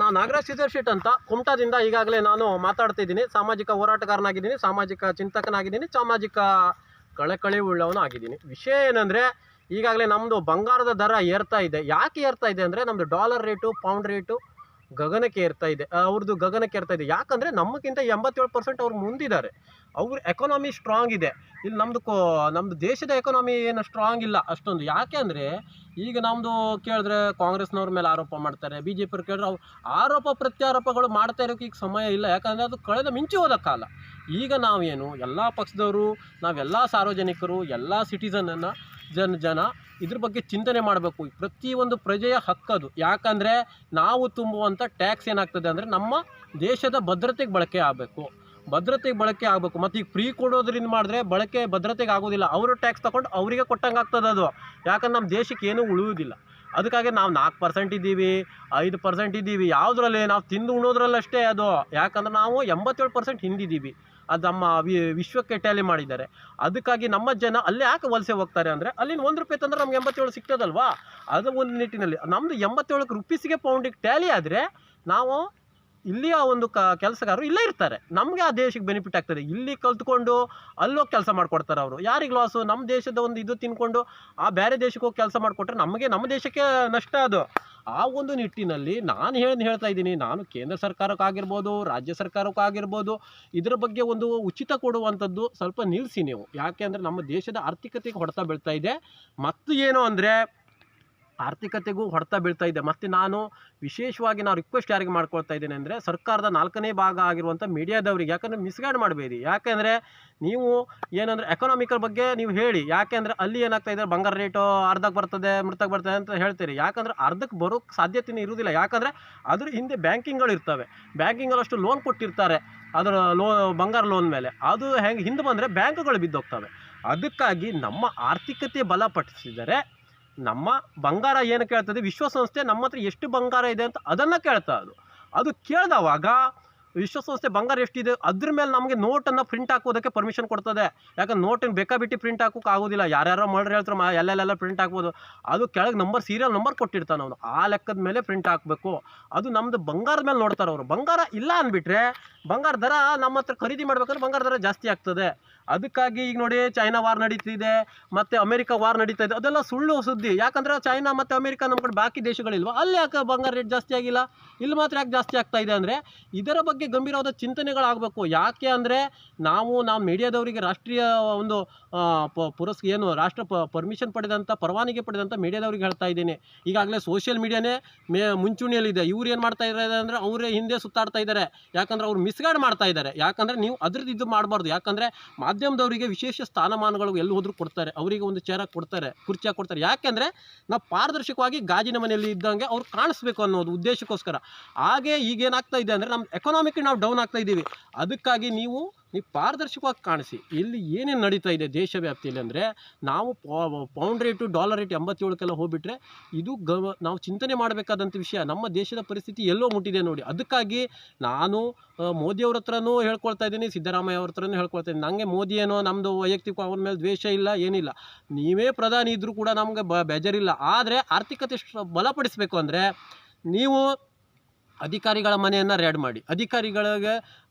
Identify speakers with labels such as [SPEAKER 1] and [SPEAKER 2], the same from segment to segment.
[SPEAKER 1] ನಾನು ನಾಗರಾಜ್ ಶೆಟ್ ಅಂತ ಕುಮಟಾದಿಂದ ಈಗಾಗಲೇ ನಾನು ಮಾತಾಡ್ತಿದ್ದೀನಿ. ಸಾಮಾಜಿಕ ಹೋರಾಟಗಾರನಾಗಿದ್ದೀನಿ, ಸಾಮಾಜಿಕ ಚಿಂತಕನಾಗಿದ್ದೀನಿ, ಸಾಮಾಜಿಕ ಕಳಕಳಿ ಉಳ್ಳವನು ಆಗಿದ್ದೀನಿ. ವಿಷಯ ಏನಂದರೆ, ಈಗಾಗಲೇ ನಮ್ಮದು ಬಂಗಾರದ ದರ ಏರ್ತಾ ಇದೆ. ಯಾಕೆ ಏರ್ತಾ ಇದೆ ಅಂದರೆ, ನಮ್ಮದು ಡಾಲರ್ ರೇಟು, ಪೌಂಡ್ ರೇಟು ಗಗನಕ್ಕೆ ಏರ್ತಾ ಇದೆ. ಅವ್ರದ್ದು ಗಗನಕ್ಕೆ ಏರ್ತಾ ಇದೆ. ಯಾಕಂದರೆ ನಮಗಿಂತ 87% ಅವ್ರು ಮುಂದಿದ್ದಾರೆ. ಅವ್ರ ಎಕಾನಮಿ ಸ್ಟ್ರಾಂಗ್ ಇದೆ. ಇಲ್ಲಿ ನಮ್ಮದು ದೇಶದ ಎಕಾನಮಿ ಏನು ಸ್ಟ್ರಾಂಗ್ ಇಲ್ಲ ಅಷ್ಟೊಂದು. ಯಾಕೆ ಅಂದರೆ, ಈಗ ನಮ್ಮದು ಕೇಳಿದ್ರೆ ಕಾಂಗ್ರೆಸ್ನವ್ರ ಮೇಲೆ ಆರೋಪ ಮಾಡ್ತಾರೆ, ಬಿ ಜೆ ಪಿಯವ್ರು ಕೇಳಿದ್ರೆ ಅವ್ರು ಆರೋಪ ಪ್ರತ್ಯಾರೋಪಗಳು ಮಾಡ್ತಾ ಇರೋಕ್ಕೆ ಈಗ ಸಮಯ ಇಲ್ಲ. ಯಾಕಂದರೆ ಅದು ಕಳೆದ ಮಿಂಚಿ ಹೋದ ಕಾಲ. ಈಗ ನಾವೇನು ಎಲ್ಲ ಪಕ್ಷದವರು, ನಾವೆಲ್ಲ ಸಾರ್ವಜನಿಕರು, ಎಲ್ಲ ಸಿಟಿಸನನ್ನು ಜನ ಇದ್ರ ಬಗ್ಗೆ ಚಿಂತನೆ ಮಾಡಬೇಕು. ಪ್ರತಿಯೊಂದು ಪ್ರಜೆಯ ಹಕ್ಕದು. ಯಾಕಂದರೆ ನಾವು ತುಂಬುವಂಥ ಟ್ಯಾಕ್ಸ್ ಏನಾಗ್ತದೆ ಅಂದರೆ ನಮ್ಮ ದೇಶದ ಭದ್ರತೆಗೆ ಬಳಕೆ ಆಗಬೇಕು, ಮತ್ತು ಈಗ ಫ್ರೀ ಕೊಡೋದ್ರಿಂದ ಮಾಡಿದ್ರೆ ಭದ್ರತೆಗೆ ಆಗೋದಿಲ್ಲ. ಅವರು ಟ್ಯಾಕ್ಸ್ ತೊಗೊಂಡು ಅವರಿಗೆ ಕೊಟ್ಟಂಗೆ ಆಗ್ತದೆ ಅದು. ಯಾಕಂದ್ರೆ ನಮ್ಮ ದೇಶಕ್ಕೆ ಏನೂ ಉಳಿಯೋದಿಲ್ಲ. ಅದಕ್ಕಾಗಿ ನಾವು 4% ಇದ್ದೀವಿ, 5% ಇದ್ದೀವಿ. ಯಾವುದ್ರಲ್ಲಿ ನಾವು ತಿಂದು ಉಣೋದ್ರಲ್ಲಷ್ಟೇ ಅದು. ಯಾಕಂದ್ರೆ ನಾವು 87% ಹಿಂದಿದ್ದೀವಿ. ಅದು ನಮ್ಮ ವಿಶ್ವಕ್ಕೆ ಟ್ಯಾಲಿ ಮಾಡಿದ್ದಾರೆ. ಅದಕ್ಕಾಗಿ ನಮ್ಮ ಜನ ಅಲ್ಲಿ ಯಾಕೆ ವಲಸೆ ಹೋಗ್ತಾರೆ ಅಂದರೆ, ಅಲ್ಲಿನ ₹1 ತಂದ್ರೆ ನಮ್ಗೆ 87 ಸಿಗ್ತದಲ್ವಾ. ಅದು ಒಂದು ನಿಟ್ಟಿನಲ್ಲಿ ನಮ್ಮದು 87 ರೂಪೀಸಿಗೆ ಪೌಂಡಿಗೆ ಟ್ಯಾಲಿ ಆದರೆ ನಾವು ಇಲ್ಲಿಯ ಒಂದು ಕೆಲಸಗಾರರು ಇಲ್ಲೇ ಇರ್ತಾರೆ. ನಮಗೆ ಆ ದೇಶಕ್ಕೆ ಬೆನಿಫಿಟ್ ಆಗ್ತದೆ. ಇಲ್ಲಿ ಕಲ್ತ್ಕೊಂಡು ಅಲ್ಲೋಗಿ ಕೆಲಸ ಮಾಡಿಕೊಡ್ತಾರೆ ಅವರು. ಯಾರಿಗೆ ಲಾಸು? ನಮ್ಮ ದೇಶದ ಒಂದು ಇದು ತಿನ್ಕೊಂಡು ಆ ಬೇರೆ ದೇಶಕ್ಕೆ ಹೋಗಿ ಕೆಲಸ ಮಾಡಿಕೊಟ್ರೆ ನಮ್ಮ ದೇಶಕ್ಕೆ ನಷ್ಟ ಅದು. ಆ ಒಂದು ನಿಟ್ಟಿನಲ್ಲಿ ನಾನು ಹೇಳ್ತಾ ಇದ್ದೀನಿ, ನಾನು ಕೇಂದ್ರ ಸರ್ಕಾರಕ್ಕಾಗಿರ್ಬೋದು, ರಾಜ್ಯ ಸರ್ಕಾರಕ್ಕಾಗಿರ್ಬೋದು, ಇದರ ಬಗ್ಗೆ ಒಂದು ಉಚಿತ ಕೊಡುವಂಥದ್ದು ಸ್ವಲ್ಪ ನಿಲ್ಲಿಸಿ ನೀವು. ಯಾಕೆ ಅಂದರೆ ನಮ್ಮ ದೇಶದ ಆರ್ಥಿಕತೆಗೆ ಹೊಡೆತ ಬೀಳ್ತಾ ಇದೆ. ಮತ್ತು ಏನು ಅಂದರೆ, ಆರ್ಥಿಕತೆಗೂ ಹೊಡೆತ ಬೀಳ್ತಾ ಇದೆ. ಮತ್ತು ನಾನು ವಿಶೇಷವಾಗಿ ರಿಕ್ವೆಸ್ಟ್ ಯಾರಿಗೆ ಮಾಡ್ಕೊಳ್ತಾ ಇದ್ದೇನೆ ಅಂದರೆ, ಸರ್ಕಾರದ 4ನೇ ಭಾಗ ಆಗಿರುವಂಥ ಮೀಡಿಯಾದವರಿಗೆ, ಯಾಕಂದರೆ ಮಿಸ್ಗೈಡ್ ಮಾಡಬೇಡಿ. ಯಾಕೆಂದರೆ ನೀವು ಏನಂದರೆ ಎಕನಾಮಿಕಲ್ ಬಗ್ಗೆ ನೀವು ಹೇಳಿ. ಯಾಕೆಂದರೆ ಅಲ್ಲಿ ಏನಾಗ್ತಾ ಇದೆ, ಬಂಗಾರ ರೇಟು ಅರ್ಧಕ್ಕೆ ಬರ್ತದೆ ಅಂತ ಹೇಳ್ತೀರಿ. ಯಾಕಂದರೆ ಅರ್ಧಕ್ಕೆ ಬರೋಕ್ಕೆ ಸಾಧ್ಯತೆಯೇ ಇರುವುದಿಲ್ಲ. ಯಾಕಂದರೆ ಅದ್ರ ಹಿಂದೆ ಬ್ಯಾಂಕಿಂಗ್ಗಳು ಇರ್ತವೆ. ಬ್ಯಾಂಕಿಂಗಲ್ಲಿ ಅಷ್ಟು ಲೋನ್ ಕೊಟ್ಟಿರ್ತಾರೆ ಅದರ ಬಂಗಾರ ಲೋನ್ ಮೇಲೆ. ಅದು ಹಿಂದೆ ಬಂದರೆ ಬ್ಯಾಂಕ್ಗಳು ಬಿದ್ದೋಗ್ತವೆ. ಅದಕ್ಕಾಗಿ ನಮ್ಮ ಆರ್ಥಿಕತೆ ಬಲಪಡಿಸಿದರೆ ನಮ್ಮ ಬಂಗಾರ ಏನು ಕೇಳ್ತದೆ, ವಿಶ್ವಸಂಸ್ಥೆ ನಮ್ಮ ಹತ್ರ ಎಷ್ಟು ಬಂಗಾರ ಇದೆ ಅಂತ ಅದನ್ನು ಕೇಳ್ತಾ ಅದು ಕೇಳಿದವಾಗ ವಿಶ್ವಸಂಸ್ಥೆ ಬಂಗಾರ ಎಷ್ಟಿದೆ ಅದ್ರ ಮೇಲೆ ನಮಗೆ ನೋಟನ್ನು ಪ್ರಿಂಟ್ ಹಾಕೋದಕ್ಕೆ ಪರ್ಮಿಷನ್ ಕೊಡ್ತದೆ. ಯಾಕಂದ್ರೆ ನೋಟನ್ನು ಬೇಕಾಬಿಟ್ಟು ಪ್ರಿಂಟ್ ಹಾಕೋಕೆ ಆಗೋದಿಲ್ಲ. ಯಾರ್ಯಾರೋ ಮಾಡ್ರಿ ಹೇಳ್ತಾರೆ ಎಲ್ಲೆಲ್ಲ ಪ್ರಿಂಟ್ ಹಾಕ್ಬೋದು. ಅದು ಕೆಳಗೆ ಸೀರಿಯಲ್ ನಂಬರ್ ಕೊಟ್ಟಿರ್ತಾನೆ ಅವನು. ಆ ಲೆಕ್ಕದ ಮೇಲೆ ಪ್ರಿಂಟ್ ಹಾಕಬೇಕು. ಅದು ನಮ್ಮದು ಬಂಗಾರದ ಮೇಲೆ ನೋಡ್ತಾರೆ ಅವರು. ಬಂಗಾರ ಇಲ್ಲ ಅಂದ್ಬಿಟ್ರೆ ಬಂಗಾರ ದರ ನಮ್ಮ ಹತ್ರ ಖರೀದಿ ಮಾಡ್ಬೇಕಂದ್ರೆ ಬಂಗಾರ ದರ ಜಾಸ್ತಿ ಆಗ್ತದೆ. ಅದಕ್ಕಾಗಿ ಈಗ ನೋಡಿ, ಚೈನಾ ವಾರ್ ನಡೀತಿದೆ, ಮತ್ತು ಅಮೇರಿಕಾ ವಾರ್ ನಡೀತಾ ಇದೆ. ಅದೆಲ್ಲ ಸುಳ್ಳು ಸುದ್ದಿ. ಯಾಕಂದರೆ ಚೈನಾ ಮತ್ತು ಅಮೇರಿಕಾ ನಮ್ಮ ಕಡೆ ಬಾಕಿ ದೇಶಗಳಿಲ್ವ, ಅಲ್ಲಿ ಯಾಕೆ ಬಂಗಾರ ರೇಟ್ ಜಾಸ್ತಿ ಆಗಿಲ್ಲ, ಇಲ್ಲಿ ಮಾತ್ರ ಯಾಕೆ ಜಾಸ್ತಿ ಆಗ್ತಾ ಇದೆ ಅಂದರೆ ಇದರ ಬಗ್ಗೆ ಗಂಭೀರವಾದ ಚಿಂತನೆಗಳಾಗಬೇಕು. ಯಾಕೆ ಅಂದರೆ ನಾವು ಮೀಡಿಯಾದವರಿಗೆ ರಾಷ್ಟ್ರೀಯ ಒಂದು ರಾಷ್ಟ್ರ ಪರ್ಮಿಷನ್ ಪಡೆದಂಥ, ಪರವಾನಗಿ ಪಡೆದಂಥ ಮೀಡಿಯಾದವ್ರಿಗೆ ಹೇಳ್ತಾ ಇದ್ದೀನಿ. ಈಗಾಗಲೇ ಸೋಷಿಯಲ್ ಮೀಡಿಯಾನೇ ಮುಂಚೂಣಿಯಲ್ಲಿದೆ. ಇವ್ರು ಏನು ಮಾಡ್ತಾ ಇದ್ದಾರೆ ಅಂದರೆ ಅವರೇ ಹಿಂದೆ ಸುತ್ತಾಡ್ತಾ ಇದ್ದಾರೆ. ಯಾಕಂದರೆ ಅವ್ರು ಮಿಸ್ಗೈಡ್ ಮಾಡ್ತಾ ಇದ್ದಾರೆ. ಯಾಕಂದರೆ ನೀವು ಅದ್ರದ್ದು ಇದು ಮಾಡಬಾರ್ದು. ಯಾಕಂದರೆ ಮಾಧ್ಯಮದವರಿಗೆ ವಿಶೇಷ ಸ್ಥಾನಮಾನಗಳು ಎಲ್ಲಿ ಹೋದ್ರೂ ಕೊಡ್ತಾರೆ. ಅವರಿಗೆ ಒಂದು ಚೇರ ಕೊಡ್ತಾರೆ, ಕುರ್ಚಿಯಾಗಿ ಕೊಡ್ತಾರೆ. ಯಾಕೆಂದರೆ ನಾವು ಪಾರದರ್ಶಕವಾಗಿ ಗಾಜಿನ ಮನೆಯಲ್ಲಿ ಇದ್ದಂಗೆ ಅವ್ರು ಕಾಣಿಸ್ಬೇಕು ಅನ್ನೋದು ಉದ್ದೇಶಕ್ಕೋಸ್ಕರ. ಹಾಗೆ ಈಗೇನಾಗ್ತಾ ಇದೆ ಅಂದರೆ ನಮ್ಮ ಎಕನಾಮಿಕ್ ನಾವು ಡೌನ್ ಆಗ್ತಾ ಇದ್ದೀವಿ. ಅದಕ್ಕಾಗಿ ನೀವು ಪಾರದರ್ಶಕವಾಗಿ ಕಾಣಿಸಿ. ಇಲ್ಲಿ ಏನೇನು ನಡೀತಾ ಇದೆ ದೇಶ ವ್ಯಾಪ್ತಿಯಲ್ಲಿ ಅಂದರೆ, ನಾವು ಪೌಂಡ್ ರೇಟು, ಡಾಲರ್ ರೇಟ್ 87ಕ್ಕೆಲ್ಲ ಹೋಗ್ಬಿಟ್ರೆ ಇದು ನಾವು ಚಿಂತನೆ ಮಾಡಬೇಕಾದಂಥ ವಿಷಯ. ನಮ್ಮ ದೇಶದ ಪರಿಸ್ಥಿತಿ ಎಲ್ಲೋ ಮುಟ್ಟಿದೆ ನೋಡಿ. ಅದಕ್ಕಾಗಿ ನಾನು ಮೋದಿಯವ್ರ ಹತ್ರನೂ ಹೇಳ್ಕೊಳ್ತಾ ಇದ್ದೀನಿ, ಸಿದ್ದರಾಮಯ್ಯ ಅವ್ರ ಹತ್ರನೂ ಹೇಳ್ಕೊಳ್ತಾ ಇದ್ದೀನಿ. ನನಗೆ ಮೋದಿ ಏನೋ ನಮ್ಮದು ವೈಯಕ್ತಿಕ ಅವ್ರ ಮೇಲೆ ದ್ವೇಷ ಇಲ್ಲ, ಏನಿಲ್ಲ. ನೀವೇ ಪ್ರಧಾನಿ ಇದ್ದರೂ ಕೂಡ ನಮಗೆ ಬೇಜಾರಿಲ್ಲ. ಆದರೆ ಆರ್ಥಿಕತೆ ಬಲಪಡಿಸಬೇಕು ಅಂದರೆ ನೀವು ಅಧಿಕಾರಿಗಳ ಮನೆಯನ್ನು ರೇಡ್ ಮಾಡಿ, ಅಧಿಕಾರಿಗಳಿಗೆ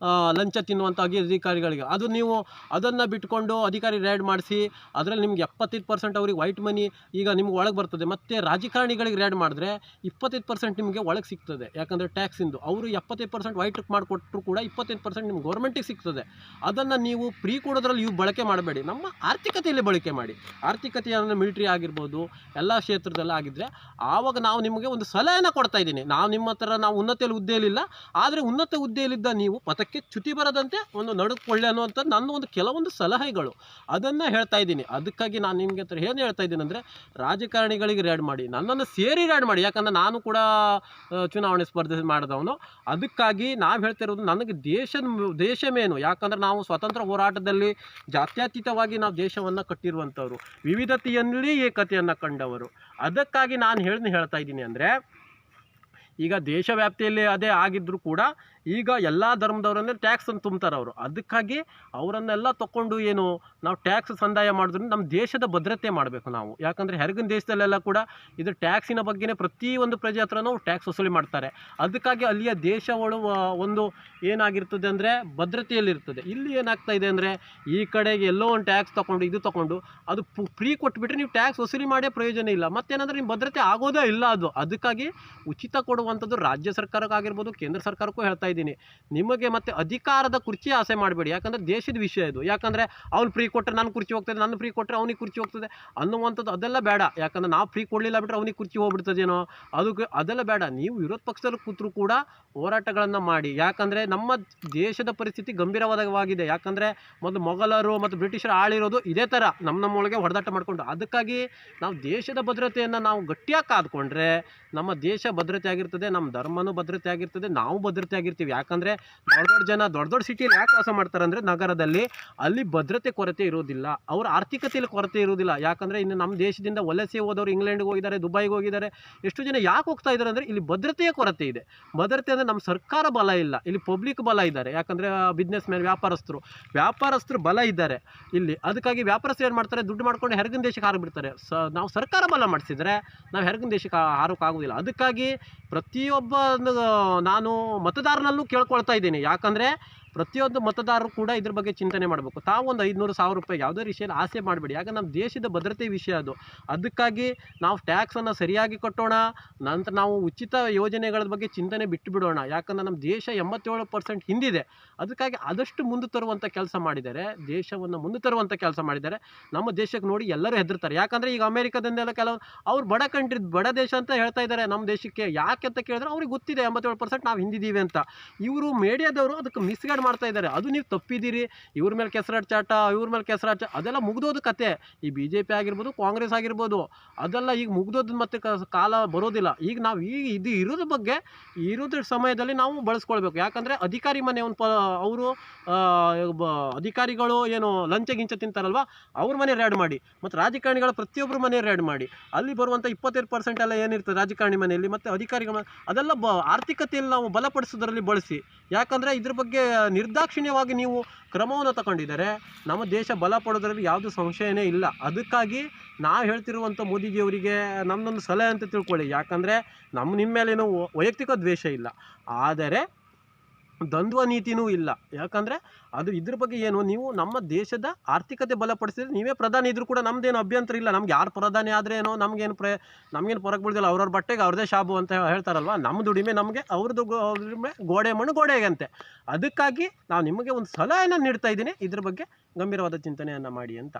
[SPEAKER 1] ಲಂಚ ತಿನ್ನುವಂಥ ಅಧಿಕಾರಿಗಳಿಗೆ ನೀವು ಅದನ್ನು ಬಿಟ್ಕೊಂಡು ಅಧಿಕಾರಿ ರೇಡ್ ಮಾಡಿಸಿ ಅದರಲ್ಲಿ ನಿಮ್ಗೆ 75% ಅವ್ರಿಗೆ ವೈಟ್ ಮನಿ ಈಗ ನಿಮ್ಗೆ ಒಳಗೆ ಬರ್ತದೆ. ಮತ್ತು ರಾಜಕಾರಣಿಗಳಿಗೆ ರೇಡ್ ಮಾಡಿದ್ರೆ 25% ನಿಮಗೆ ಒಳಗೆ ಸಿಗ್ತದೆ. ಯಾಕಂದರೆ ಟ್ಯಾಕ್ಸಿಂದು ಅವರು 75% ವೈಟ್ಗೆ ಮಾಡಿಕೊಟ್ರು ಕೂಡ 25% ನಿಮ್ಗೆ ಗೌರ್ಮೆಂಟಿಗೆ ಸಿಗ್ತದೆ. ಅದನ್ನು ನೀವು ಫ್ರೀ ಕೊಡೋದ್ರಲ್ಲಿ ಬಳಕೆ ಮಾಡಬೇಡಿ, ನಮ್ಮ ಆರ್ಥಿಕತೆಯಲ್ಲಿ ಬಳಕೆ ಮಾಡಿ. ಆರ್ಥಿಕತೆಯನ್ನು ಮಿಲಿಟ್ರಿ ಆಗಿರ್ಬೋದು, ಎಲ್ಲ ಕ್ಷೇತ್ರದಲ್ಲಿ ಆಗಿದ್ದರೆ ಆವಾಗ ನಾವು ನಿಮಗೆ ಒಂದು ಸಲಹೆಯನ್ನು ಕೊಡ್ತಾ ಇದ್ದೀನಿ. ನಿಮ್ಮ ಹತ್ರ ನಾವು ಉನ್ನತ ಹುದ್ದೆಯಲ್ಲಿಲ್ಲ, ಆದರೆ ಉನ್ನತ ಹುದ್ದೆಯಲ್ಲಿದ್ದ ನೀವು ಪಥಕ್ಕೆ ಚ್ಯುತಿ ಬರದಂತೆ ಒಂದು ನಡ್ಕೊಳ್ಳಿ ಅನ್ನುವಂಥ ನನ್ನ ಒಂದು ಕೆಲವೊಂದು ಸಲಹೆಗಳು, ಅದನ್ನು ಹೇಳ್ತಾ ಇದ್ದೀನಿ. ಅದಕ್ಕಾಗಿ ನಾನು ನಿಮಗೆ ಹತ್ರ ಏನು ಹೇಳ್ತಾ ಇದ್ದೀನಿ ಅಂದರೆ, ರಾಜಕಾರಣಿಗಳಿಗೆ ರೇಡ್ ಮಾಡಿ, ನನ್ನನ್ನು ಸೇರಿ ರೇಡ್ ಮಾಡಿ. ಯಾಕಂದರೆ ನಾನು ಕೂಡ ಚುನಾವಣೆ ಸ್ಪರ್ಧೆ ಮಾಡಿದವನು. ಅದಕ್ಕಾಗಿ ನಾವು ಹೇಳ್ತಿರೋದು, ನನಗೆ ದೇಶ ಮೇನು. ಯಾಕಂದರೆ ನಾವು ಸ್ವಾತಂತ್ರ್ಯ ಹೋರಾಟದಲ್ಲಿ ಜಾತ್ಯತೀತವಾಗಿ ನಾವು ದೇಶವನ್ನು ಕಟ್ಟಿರುವಂಥವ್ರು, ವಿವಿಧತೆಯಲ್ಲಿ ಏಕತೆಯನ್ನು ಕಂಡವರು. ಅದಕ್ಕಾಗಿ ನಾನು ಹೇಳ್ತಾ ಇದ್ದೀನಿ ಅಂದರೆ, ಈಗ ದೇಶ ವ್ಯಾಪ್ತಿಯಲ್ಲಿ ಅದೇ ಆಗಿದ್ದರೂ ಕೂಡ ಈಗ ಎಲ್ಲ ಧರ್ಮದವರನ್ನೇ ಟ್ಯಾಕ್ಸನ್ನು ತುಂಬ್ತಾರೆ ಅವರು. ಅದಕ್ಕಾಗಿ ಅವರನ್ನೆಲ್ಲ ತಗೊಂಡು ಏನು ನಾವು ಟ್ಯಾಕ್ಸ್ ಸಂದಾಯ ಮಾಡಿದ್ರು ನಮ್ಮ ದೇಶದ ಭದ್ರತೆ ಮಾಡಬೇಕು ನಾವು. ಯಾಕಂದರೆ ಹೊರಗಿನ ದೇಶದಲ್ಲೆಲ್ಲ ಕೂಡ ಇದು ಟ್ಯಾಕ್ಸಿನ ಬಗ್ಗೆನೇ ಪ್ರತಿಯೊಂದು ಪ್ರಜೆ ಹತ್ರನೂ ಟ್ಯಾಕ್ಸ್ ವಸೂಲಿ ಮಾಡ್ತಾರೆ. ಅದಕ್ಕಾಗಿ ಅಲ್ಲಿಯ ದೇಶಗಳು ಒಂದು ಏನಾಗಿರ್ತದೆ ಅಂದರೆ ಭದ್ರತೆಯಲ್ಲಿರ್ತದೆ. ಇಲ್ಲಿ ಏನಾಗ್ತಾ ಇದೆ ಅಂದರೆ ಈ ಕಡೆಗೆ ಎಲ್ಲೋ ಒಂದು ಟ್ಯಾಕ್ಸ್ ತೊಗೊಂಡು ಇದು ತೊಗೊಂಡು ಅದು ಫ್ರೀ ಕೊಟ್ಬಿಟ್ರೆ ನೀವು ಟ್ಯಾಕ್ಸ್ ವಸೂಲಿ ಮಾಡೇ ಪ್ರಯೋಜನ ಇಲ್ಲ. ಮತ್ತೇನಂದರೆ ನಿಮ್ಮ ಭದ್ರತೆ ಆಗೋದೇ ಇಲ್ಲ ಅದು. ಅದಕ್ಕಾಗಿ ಉಚಿತ ಕೊಡುವಂಥದ್ದು ರಾಜ್ಯ ಸರ್ಕಾರಕ್ಕಾಗಿರ್ಬೋದು, ಕೇಂದ್ರ ಸರ್ಕಾರಕ್ಕೂ ಹೇಳ್ತಾ ಇದ್ದೀನಿ, ನಿಮಗೆ ಮತ್ತೆ ಅಧಿಕಾರದ ಕುರ್ಚಿ ಆಸೆ ಮಾಡಬೇಡಿ. ಯಾಕಂದರೆ ದೇಶದ ವಿಷಯ ಇದು. ಯಾಕಂದರೆ ಅವ್ನು ಫ್ರೀ ಕೊಟ್ಟರೆ ನನ್ನ ಕುರ್ಚಿ ಹೋಗ್ತದೆ, ನನ್ನ ಫ್ರೀ ಕೊಟ್ಟರೆ ಅವನಿಗೆ ಕುರ್ಚಿ ಹೋಗ್ತದೆ ಅನ್ನುವಂಥದ್ದು ಅದೆಲ್ಲ ಬೇಡ. ಯಾಕಂದರೆ ನಾವು ಫ್ರೀ ಕೊಡಲಿಲ್ಲ ಬಿಟ್ಟರೆ ಅವನಿಗೆ ಕುರ್ಚಿ ಹೋಗ್ಬಿಡ್ತದೇನೋ, ಅದೆಲ್ಲ ಬೇಡ. ನೀವು ವಿರೋಧ ಪಕ್ಷದಲ್ಲಿ ಕೂತರೂ ಕೂಡ ಹೋರಾಟಗಳನ್ನು ಮಾಡಿ. ಯಾಕಂದರೆ ನಮ್ಮ ದೇಶದ ಪರಿಸ್ಥಿತಿ ಗಂಭೀರವಾಗಿದೆ. ಯಾಕಂದರೆ ಮೊದಲು ಮೊಘಲರು ಮತ್ತು ಬ್ರಿಟಿಷರು ಆಳಿರೋದು ಇದೇ ಥರ ನಮ್ಮೊಳಗೆ ಹೊಡೆದಾಟ ಮಾಡಿಕೊಂಡು. ಅದಕ್ಕಾಗಿ ನಾವು ದೇಶದ ಭದ್ರತೆಯನ್ನು ನಾವು ಗಟ್ಟಿಯಾಗಿ ಕಾದ್ಕೊಂಡ್ರೆ ನಮ್ಮ ದೇಶ ಭದ್ರತೆ ಆಗಿರ್ತದೆ, ನಮ್ಮ ಧರ್ಮನೂ ಭದ್ರತೆ ಆಗಿರ್ತದೆ, ನಾವು ಭದ್ರತೆ ಆಗಿರ್ತೀವಿ. ಯಾಕಂದರೆ ದೊಡ್ಡ ದೊಡ್ಡ ಸಿಟಿಯಲ್ಲಿ ಯಾಕೆ ವಾಸ ಮಾಡ್ತಾರೆ ಅಂದರೆ ನಗರದಲ್ಲಿ, ಅಲ್ಲಿ ಭದ್ರತೆ ಕೊರತೆ ಇರೋದಿಲ್ಲ, ಅವರ ಆರ್ಥಿಕತೆಯಲ್ಲಿ ಕೊರತೆ ಇರೋದಿಲ್ಲ. ಯಾಕಂದರೆ ಇನ್ನು ನಮ್ಮ ದೇಶದಿಂದ ವಲಸೆ ಹೋದವರು ಇಂಗ್ಲೆಂಡ್ಗೆ ಹೋಗಿದ್ದಾರೆ, ದುಬೈಗೆ ಹೋಗಿದ್ದಾರೆ. ಎಷ್ಟು ಜನ ಯಾಕೆ ಹೋಗ್ತಾ ಇದ್ದಾರೆ ಅಂದರೆ ಇಲ್ಲಿ ಭದ್ರತೆಯ ಕೊರತೆ ಇದೆ. ಭದ್ರತೆ ಅಂದರೆ ನಮ್ಮ ಸರ್ಕಾರ ಬಲ ಇಲ್ಲ, ಇಲ್ಲಿ ಪಬ್ಲಿಕ್ ಬಲ ಇದ್ದಾರೆ. ಯಾಕಂದರೆ ಬಿಸ್ನೆಸ್ ಮ್ಯಾನ್ ವ್ಯಾಪಾರಸ್ಥರು ಬಲ ಇದ್ದಾರೆ ಇಲ್ಲಿ. ಅದಕ್ಕಾಗಿ ವ್ಯಾಪಾರಸ್ಥರು ಏನು ಮಾಡ್ತಾರೆ, ದುಡ್ಡು ಮಾಡ್ಕೊಂಡು ಹೊರಗಿನ ದೇಶಕ್ಕೆ ಹಾರಿಬಿಡ್ತಾರೆ. ನಾವು ಸರ್ಕಾರ ಬಲ ಮಾಡಿಸಿದ್ರೆ ನಾವು ಹೊರಗಿನ ದೇಶಕ್ಕೆ ಹಾರೋಕ್ಕಾಗೋದಿಲ್ಲ. ಅದಕ್ಕಾಗಿ ಪ್ರತಿಯೊಬ್ಬ ನಾನು ಮತದಾರನಲ್ಲೂ ಕೇಳ್ಕೊಳ್ತಾ ಇದ್ದೀನಿ. ಯಾಕಂದರೆ ಪ್ರತಿಯೊಂದು ಮತದಾರರು ಕೂಡ ಇದ್ರ ಬಗ್ಗೆ ಚಿಂತನೆ ಮಾಡಬೇಕು. ತಾವು ಒಂದು 500,000 ರೂಪಾಯಿ ಯಾವುದೇ ವಿಷಯದಲ್ಲಿ ಆಸೆ ಮಾಡಬೇಡಿ. ಯಾಕಂದ್ರೆ ನಮ್ಮ ದೇಶದ ಭದ್ರತೆ ವಿಷಯ ಅದು. ಅದಕ್ಕಾಗಿ ನಾವು ಟ್ಯಾಕ್ಸನ್ನು ಸರಿಯಾಗಿ ಕಟ್ಟೋಣ. ನಂತರ ನಾವು ಉಚಿತ ಯೋಜನೆಗಳ ಬಗ್ಗೆ ಚಿಂತನೆ ಬಿಟ್ಟು ಬಿಡೋಣ. ಯಾಕಂದರೆ ನಮ್ಮ ದೇಶ 87% ಹಿಂದಿದೆ. ಅದಕ್ಕಾಗಿ ಆದಷ್ಟು ಮುಂದೆ ತರುವಂಥ ಕೆಲಸ ಮಾಡಿದ್ದಾರೆ, ದೇಶವನ್ನು ಮುಂದೆ ತರುವಂಥ ಕೆಲಸ ಮಾಡಿದ್ದಾರೆ. ನಮ್ಮ ದೇಶಕ್ಕೆ ನೋಡಿ ಎಲ್ಲರೂ ಹೆದರ್ತಾರೆ. ಯಾಕಂದರೆ ಈಗ ಅಮೇರಿಕಾದಿಂದೆಲ್ಲ ಕೆಲವು ಅವ್ರು ಬಡ ದೇಶ ಅಂತ ಹೇಳ್ತಾ ಇದ್ದಾರೆ ನಮ್ಮ ದೇಶಕ್ಕೆ. ಯಾಕೆ ಅಂತ ಕೇಳಿದ್ರೆ ಅವ್ರಿಗೆ ಗೊತ್ತಿದೆ 87% ನಾವು ಹಿಂದಿದ್ದೀವಿ ಅಂತ. ಇವರು ಮೀಡಿಯಾದವರು ಅದಕ್ಕೆ ಮಿಸ್ಗೈಡ್ ಮಾಡ್ತಾ ಇದ್ದಾರೆ. ಅದು ನೀವು ತಪ್ಪಿದ್ದೀರಿ, ಇವ್ರ ಮೇಲೆ ಕೆಸರಾಟ ಅದೆಲ್ಲ ಮುಗ್ದೋದು ಕತೆ. ಈ BJP ಆಗಿರ್ಬೋದು, ಕಾಂಗ್ರೆಸ್ ಆಗಿರ್ಬೋದು, ಅದೆಲ್ಲ ಈಗ ಮುಗ್ದೋದು ಮತ್ತೆ ಕಾಲ ಬರೋದಿಲ್ಲ. ಈಗ ನಾವು ಇದು ಇರೋದ್ರ ಬಗ್ಗೆ ಇರೋದ್ರ ಸಮಯದಲ್ಲಿ ನಾವು ಬಳಸ್ಕೊಳ್ಬೇಕು. ಯಾಕಂದರೆ ಅಧಿಕಾರಿ ಮನೆ ಅವರು ಅಧಿಕಾರಿಗಳು ಏನು ಲಂಚ ಗಿಂಚ ತಿಂತಾರಲ್ವ, ಅವ್ರ ಮನೆ ರೇಡ್ ಮಾಡಿ, ಮತ್ತು ರಾಜಕಾರಣಿಗಳ ಪ್ರತಿಯೊಬ್ಬರ ಮನೆ ರೇಡ್ ಮಾಡಿ. ಅಲ್ಲಿ ಬರುವಂಥ 25% ಎಲ್ಲ ಏನಿರ್ತದೆ ರಾಜಕಾರಣಿ ಮನೆಯಲ್ಲಿ ಮತ್ತು ಅಧಿಕಾರಿಗಳ ಅದೆಲ್ಲ ಆರ್ಥಿಕತೆಯಲ್ಲಿ ನಾವು ಬಲಪಡಿಸೋದ್ರಲ್ಲಿ ಬಳಸಿ. ಯಾಕಂದರೆ ಇದ್ರ ಬಗ್ಗೆ ನಿರ್ದಾಕ್ಷಿಣ್ಯವಾಗಿ ನೀವು ಕ್ರಮವನ್ನು ತಗೊಂಡಿದ್ದಾರೆ, ನಮ್ಮ ದೇಶ ಬಲ ಪಡೋದ್ರಲ್ಲಿ ಯಾವುದೂ ಸಂಶಯನೇ ಇಲ್ಲ. ಅದಕ್ಕಾಗಿ ನಾವು ಹೇಳ್ತಿರುವಂಥ ಮೋದಿಜಿಯವರಿಗೆ ನಮ್ಮದೊಂದು ಸಲಹೆ ಅಂತ ತಿಳ್ಕೊಳ್ಳಿ. ಯಾಕಂದರೆ ನಿಮ್ಮ ಮೇಲೇನೂ ವೈಯಕ್ತಿಕ ದ್ವೇಷ ಇಲ್ಲ, ಆದರೆ ದ್ವಂದ್ವ ನೀತಿನೂ ಇಲ್ಲ. ಯಾಕಂದರೆ ಅದು ಇದ್ರ ಬಗ್ಗೆ ಏನು, ನೀವು ನಮ್ಮ ದೇಶದ ಆರ್ಥಿಕತೆ ಬಲಪಡಿಸಿದ್ರೆ ನೀವೇ ಪ್ರಧಾನಿ ಇದ್ರೂ ಕೂಡ ನಮ್ಮದೇನು ಅಭ್ಯಂತರ ಇಲ್ಲ. ನಮ್ಗೆ ಯಾರು ಪ್ರಧಾನಿ ಆದರೆ ಏನೋ ನಮಗೇನು ಪರಕ್ ಬೀಳ್ದಿಲ್ಲ. ಅವ್ರವ್ರ ಬಟ್ಟೆಗೆ ಅವ್ರದ್ದೇ ಶಾಬು ಅಂತ ಹೇಳ್ತಾರಲ್ವ. ನಮ್ಮ ದುಡಿಮೆ ನಮಗೆ, ಅವ್ರದ್ದು ಗೋಡೆ ಮಣ್ಣು ಗೋಡೆಗಂತೆ. ಅದಕ್ಕಾಗಿ ನಾವು ನಿಮಗೆ ಒಂದು ಸಲಹೆಯನ್ನು ನೀಡ್ತಾ ಇದ್ದೀನಿ, ಇದ್ರ ಬಗ್ಗೆ ಗಂಭೀರವಾದ ಚಿಂತನೆಯನ್ನು ಮಾಡಿ ಅಂತ.